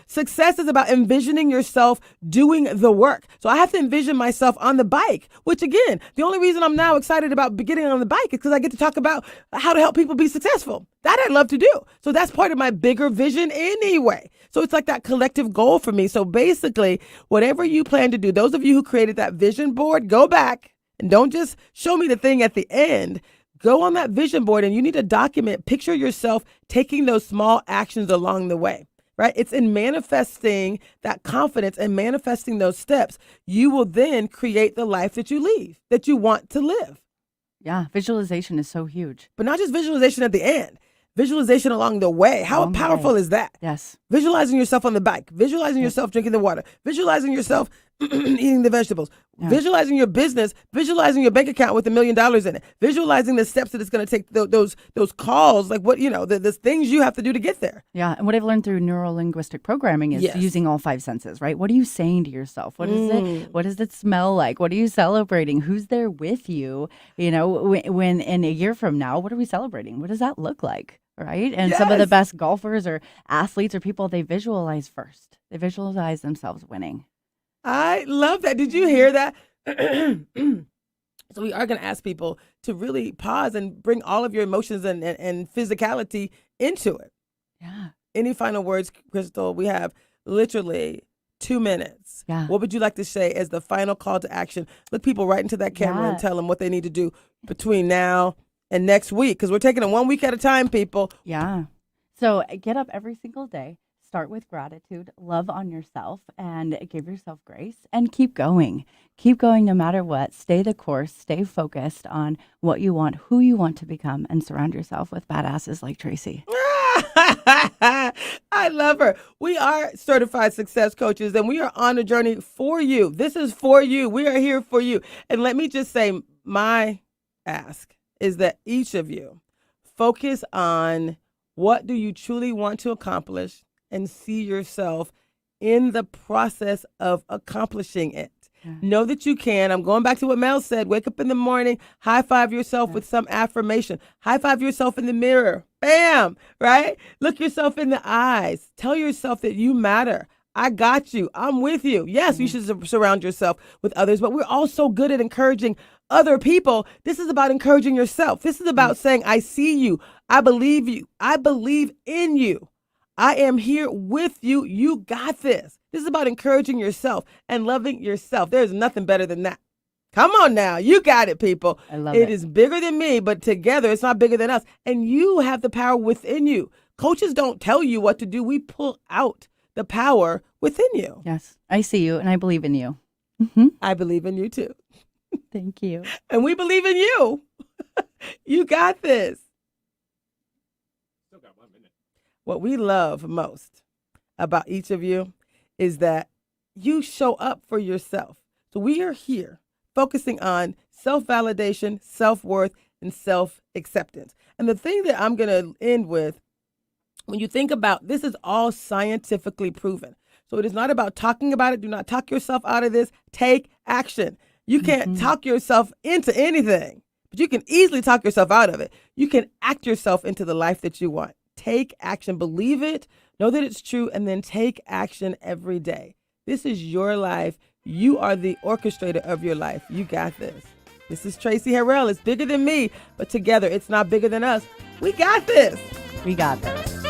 Success is about envisioning yourself doing the work. So I have to envision myself on the bike, which again, the only reason I'm now excited about getting on the bike is because I get to talk about how to help people be successful. That I'd love to do. So that's part of my bigger vision anyway. So it's like that collective goal for me. So basically, whatever you plan to do, those of you who created that vision board, go back and don't just show me the thing at the end. Go on that vision board, and you need to document, picture yourself taking those small actions along the way, right? It's in manifesting that confidence and manifesting those steps, you will then create the life that you want to live. Yeah, visualization is so huge. But not just visualization at the end, visualization along the way. How powerful is that? Yes. Visualizing yourself on the bike, visualizing yourself drinking the water, visualizing yourself eating the vegetables, visualizing your business, visualizing your bank account with $1 million in it, visualizing the steps that it's going to take, those calls, like what, the things you have to do to get there. Yeah. And what I've learned through neuro-linguistic programming is using all 5 senses, right? What are you saying to yourself? What is it? What does it smell like? What are you celebrating? Who's there with you? When in a year from now, what are we celebrating? What does that look like? Right. And some of the best golfers or athletes or people, they visualize first. They visualize themselves winning. I love that. Did you hear that? So we are going to ask people to really pause and bring all of your emotions and physicality into it. Yeah. Any final words, Crystal? We have literally 2 minutes. Yeah. What would you like to say as the final call to action? Look people right into that camera and tell them what they need to do between now and next week, because we're taking it 1 week at a time, people. Yeah. So get up every single day. Start with gratitude, love on yourself, and give yourself grace, and keep going. Keep going no matter what. Stay the course. Stay focused on what you want, who you want to become, and surround yourself with badasses like Traci. I love her. We are certified success coaches, and we are on a journey for you. This is for you. We are here for you. And let me just say, my ask is that each of you focus on what do you truly want to accomplish, and see yourself in the process of accomplishing it. Yeah. Know that you can. I'm going back to what Mel said. Wake up in the morning, high five yourself with some affirmation. High five yourself in the mirror. Bam, right? Look yourself in the eyes. Tell yourself that you matter. I got you. I'm with you. Yes, you should surround yourself with others, but we're all so good at encouraging other people. This is about encouraging yourself. This is about saying, I see you. I believe you. I believe in you. I am here with you. You got this. This is about encouraging yourself and loving yourself. There's nothing better than that. Come on now. You got it, people. I love it. It is bigger than me, but together it's not bigger than us. And you have the power within you. Coaches don't tell you what to do. We pull out the power within you. Yes. I see you and I believe in you. Mm-hmm. I believe in you too. Thank you. And we believe in you. You got this. What we love most about each of you is that you show up for yourself. So we are here focusing on self-validation, self-worth, and self-acceptance. And the thing that I'm going to end with, when you think about this, is all scientifically proven. So it is not about talking about it. Do not talk yourself out of this. Take action. You can't talk yourself into anything, but you can easily talk yourself out of it. You can act yourself into the life that you want. Take action. Believe it. Know that it's true, and then take action every day. This is your life. You are the orchestrator of your life. You got this. This is Traci Harrell. It's bigger than me, but together it's not bigger than us. We got this. We got this.